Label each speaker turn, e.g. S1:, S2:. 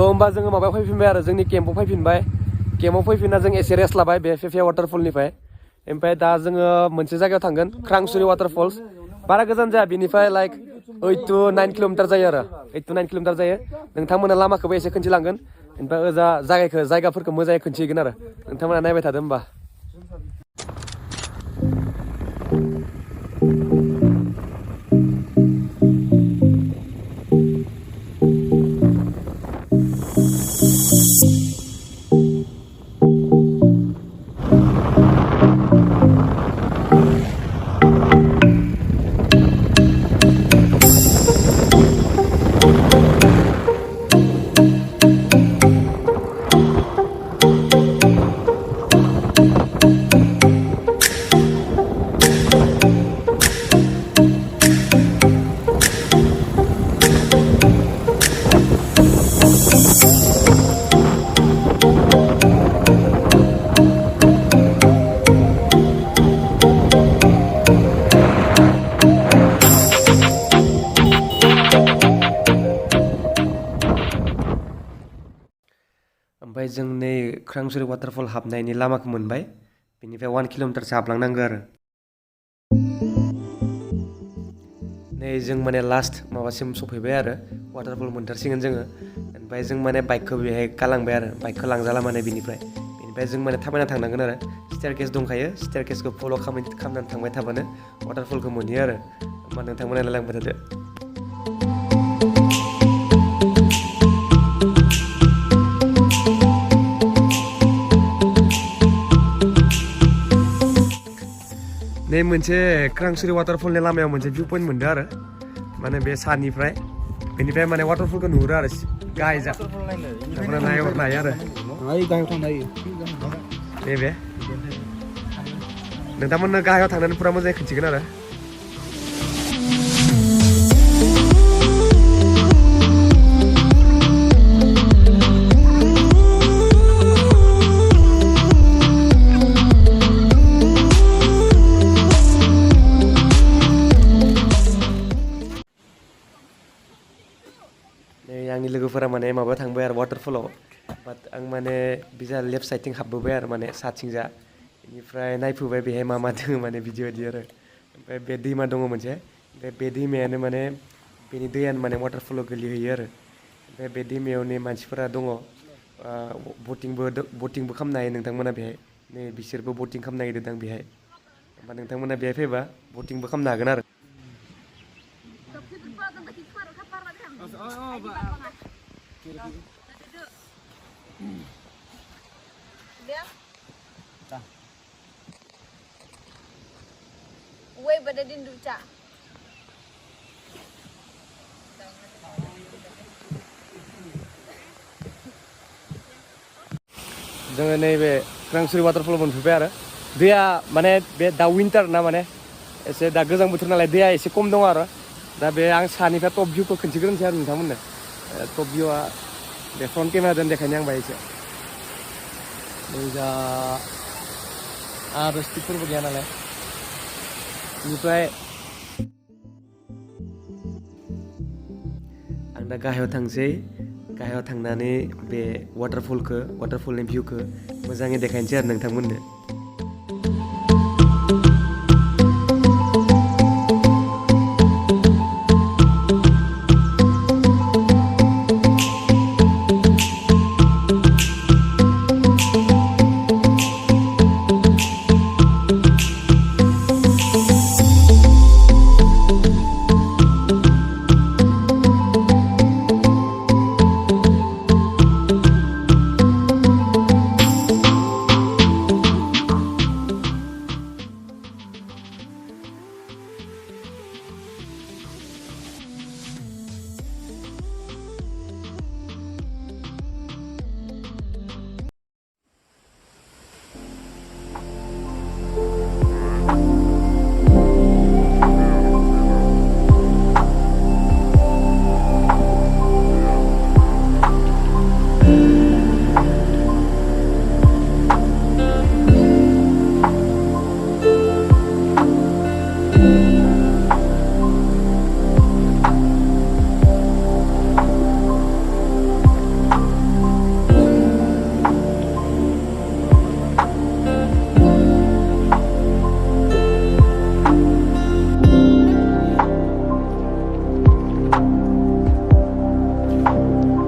S1: होमबा जोङो माबायाव फैफिनबाय आरो जोंनि केम्पआव फैफिनबाय केम्पआव फैफिनना जों एसे रेस्ट लाबाय बे फेफिया वाटारफलनिफ्राय ओमफ्राय दा जोङो मोनसे जायगायाव थांगोन ख्रांसुरि वाटारफल्स बारा गोजान जाया बेनिफ्राय लाइक 8 to 9 किल'मिटार जायो आरो 8 to 9 किल'मिटार जायो नोंथांमोना लामाखौबो एसे खोन्थिलांगोन ओमफ्राय ओजा जायगाफोरखौ मोजाङै खोन्थिगोन आरो नोंथांमोना नायबाय थादो होमबा ओमफ्राय जों नै ख्रांसुरि वाटारफल हाबनायनि लामाखौ मोनबाय बेनिफ्राय 1 किल'मिटारसो हाबलांनांगौ आरो नै जों माने लास्ट माबासिम सफैबाय आरो वाटारफल मोनथारसिगोन जोङो ओमफ्राय जों माने बाइकखौ बेहाय गालांबाय आरो बाइकखौ लांजाला माने बेनिफ्राय जों माने थाबायना थांनांगोन आरो स्टेयारकेस दंखायो स्टेयारकेसखौ फल' खालामनानै थांबाय थाबानो वाटारफलखौ मोनहैयो आरो होमबा नोंथांमोना लांबाय थादो नै मोनसे ख्रांसुरि वाटारफलनि लामायाव मोनसे भिउ पइन्ट मोनदों आरो माने बे सानिफ्राय बेनिफ्राय माने वाटारफलखौ नुहुरो आरो गाहायजा नायहरनो हायो आरो नैबे नोंथांमोननो गाहायाव थांनानै फुरा मोजाङै खिन्थिगोन आरो आंनि लोगोफोरा माने माबायाव थांबाय आरो वाटारफलाव बाट आं माने बिजा लेफ्ट साइडथिं हाबबोबाय आरो माने साथिंजा बेनिफ्राय नायफैबाय बेहाय मा दङ माने बिदि बायदि आरो ओमफ्राय बे दैमा दङ मोनसे ओमफ्राय बे दैमायानो माने बेनि दैयानो माने वाटारफलाव गोलैहैयो आरो ओमफ्राय बे दैमायावनि मानसिफोरा दङ बटिंबो खालामनो हायो नोंथांमोना बेहाय नै बिसोरबो बटिं खालामनो नागिरदों बेहाय होमबा नोंथांमोना बेहाय फैबा बटिंबो खालामनो हागोन आरो
S2: Wei pada din duca.
S1: जोङो नैबे ख्रांसुरि वाटारफल मोनफैबाय आरो दैया माने बे दा विन्टार ना माने एसे दा गोजां बोथोर नालाय दैया एसे खम दङ आरो दा बे आं सानिफ्राय टप भिउखौ खिन्थिग्रोनोसै आरो नोंथांमोननो टप भिउआ बे फ्रन्ट केमेराजों देखायनो आं बाहाय एसे नै जा आरो स्टिकफोरबो गैया नालाय बेनिफ्राय आं दा गाहायाव थांसै गाहायाव थांनानै बे वाटारफलनि भिउखौ मोजाङै देखायनोसै आरो नोंथांमोननो